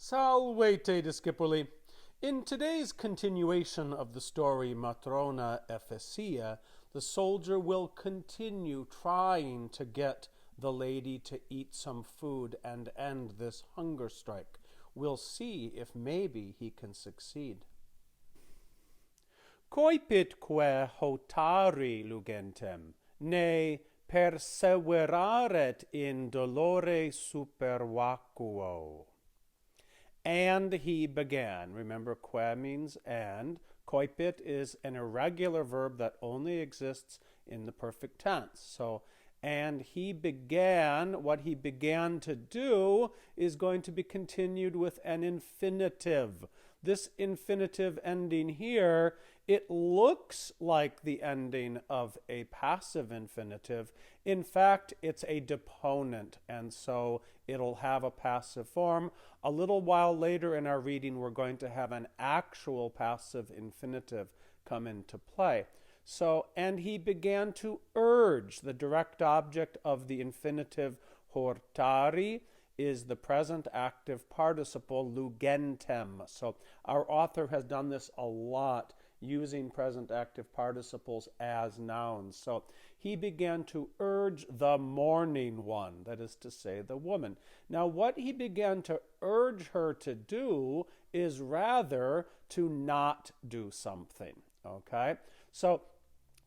Salvete discipuli. In today's continuation of the story Matrona Ephesia, the soldier will continue trying to get the lady to eat some food and end this hunger strike. We'll see if maybe he can succeed. Coipitque hotari lugentem, ne perseveraret in dolore supervacuo. And he began. Remember, que means and. Coipit is an irregular verb that only exists in the perfect tense. So, and he began, what he began to do is going to be continued with an infinitive. This infinitive ending here, it looks like the ending of a passive infinitive. In fact, it's a deponent, and so it'll have a passive form. A little while later in our reading, we're going to have an actual passive infinitive come into play. So, and he began to urge. The direct object of the infinitive hortari is the present active participle lugentem. So our author has done this a lot, using present active participles as nouns. So he began to urge the mourning one, that is to say, the woman. Now, what he began to urge her to do is rather to not do something, okay? So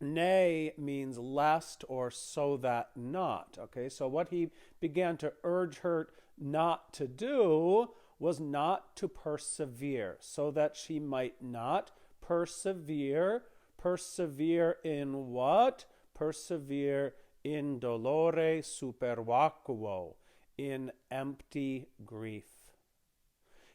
nay means lest or so that not, okay? So what he began to urge her not to do was not to persevere, so that she might not persevere. Persevere in what? Persevere in dolore supervacuo, in empty grief.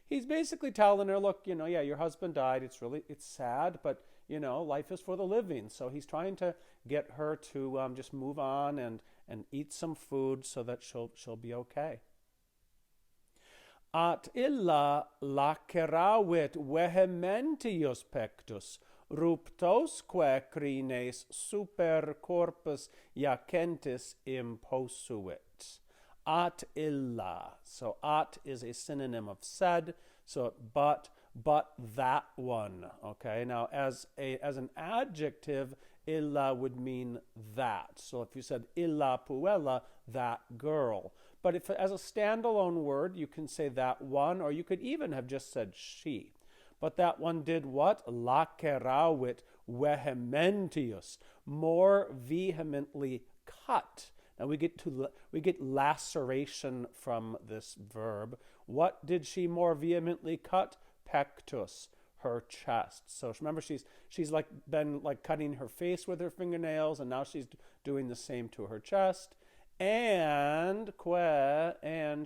He's basically telling her, look, yeah, your husband died. It's sad, but, life is for the living. So he's trying to get her to just move on and eat some food so that she'll be okay. At illa laceravit vehementius pectus, ruptosque crines super corpus iacentis imposuit. At illa. So at is a synonym of said. So but that one. Okay. Now as an adjective, illa would mean that. So if you said illa puella, that girl. But if as a standalone word, you can say that one, or you could even have just said she. But that one did what? Laceravit vehementius, more vehemently cut. Now we get laceration from this verb. What did she more vehemently cut? Pectus, her chest. So remember, she's been cutting her face with her fingernails, and now she's doing the same to her chest. And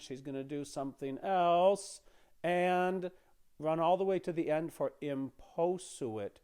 she's going to do something else, and run all the way to the end for imposuit.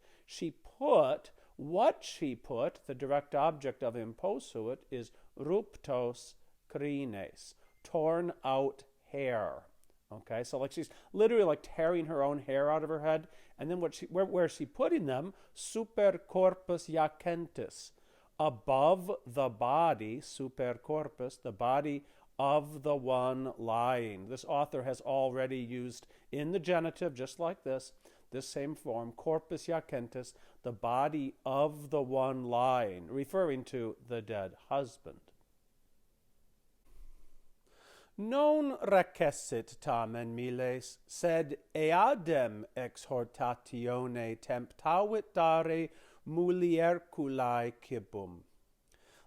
The direct object of imposuit is ruptos crines, torn out hair. Okay, so she's literally tearing her own hair out of her head, and then where is she putting them? Super corpus iacentis, above the body, super corpus, the body of the one lying. This author has already used in the genitive, just like this same form, corpus iacentis, the body of the one lying, referring to the dead husband. Non recessit tamen miles, sed eadem exhortatione temptavit dare mulierculae cibum.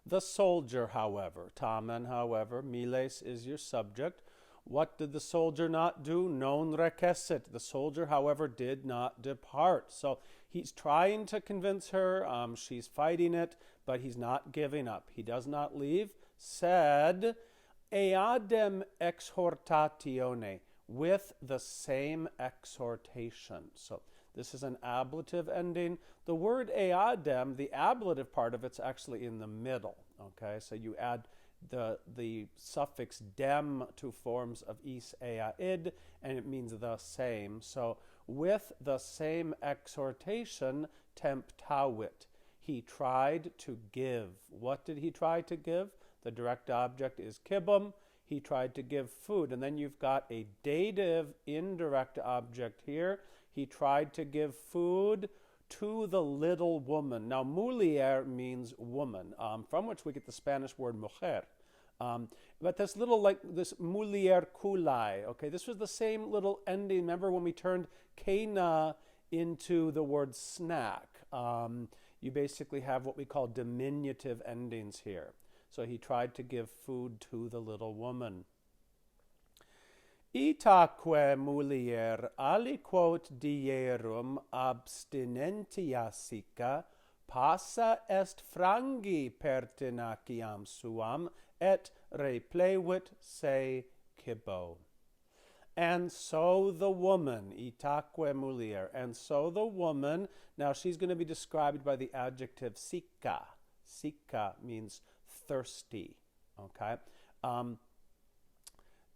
The soldier, however, tamen, however, miles is your subject. What did the soldier not do? Non recessit. The soldier, however, did not depart. So he's trying to convince her. She's fighting it, but he's not giving up. He does not leave. Said, eadem exhortatione, with the same exhortation. So this is an ablative ending. The word eadem, the ablative part of it's actually in the middle. Okay, so you add the suffix dem to forms of is, ea, id, and it means the same. So with the same exhortation, temptavit, he tried to give. What did he try to give? The direct object is kibum. he tried to give food. And then you've got a dative indirect object here. He tried to give food to the little woman. Now, mulier means woman, from which we get the Spanish word mujer. But this little, like this mulier kulai, okay, this was the same little ending. Remember when we turned kena into the word snack? You basically have what we call diminutive endings here. So he tried to give food to the little woman. Itaque mulier aliquot dierum abstinentia sica passa est frangi pertinaciam suam et replevit se cibo. And so the woman, itaque mulier, and so the woman, now she's going to be described by the adjective sica. Sica means thirsty, okay?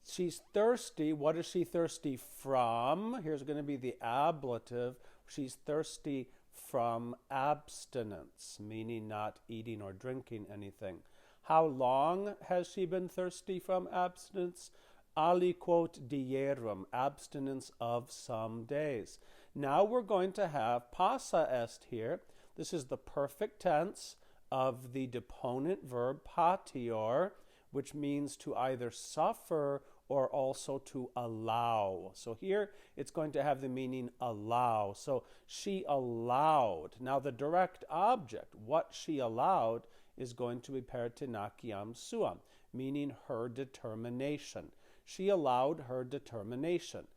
She's thirsty. What is she thirsty from? Here's going to be the ablative. She's thirsty from abstinence, meaning not eating or drinking anything. How long has she been thirsty from abstinence? Aliquot dierum, abstinence of some days. Now we're going to have passa est here. This is the perfect tense of the deponent verb patior, which means to either suffer or also to allow. So here it's going to have the meaning allow. So she allowed. Now the direct object, what she allowed, is going to be pertinaciam suam, meaning her determination. She allowed her determination.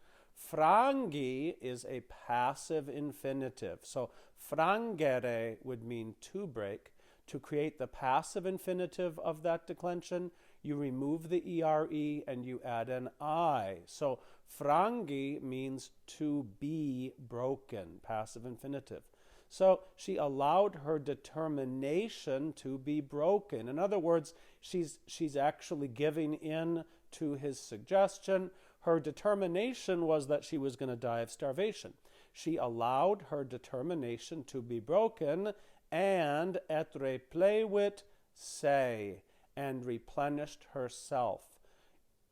Frangi is a passive infinitive. So frangere would mean to break. To create the passive infinitive of that declension, you remove the ere and you add an I. So frangi means to be broken, passive infinitive. So she allowed her determination to be broken. In other words, she's actually giving in to his suggestion. Her determination was that she was going to die of starvation. She allowed her determination to be broken and et replevit se, and replenished herself.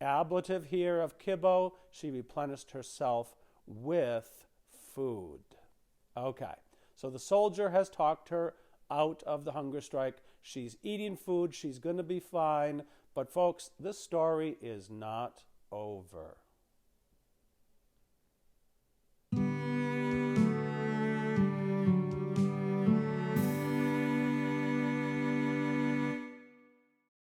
Ablative here of kibo, she replenished herself with food. Okay, so the soldier has talked her out of the hunger strike. She's eating food, she's going to be fine. But folks, this story is not over.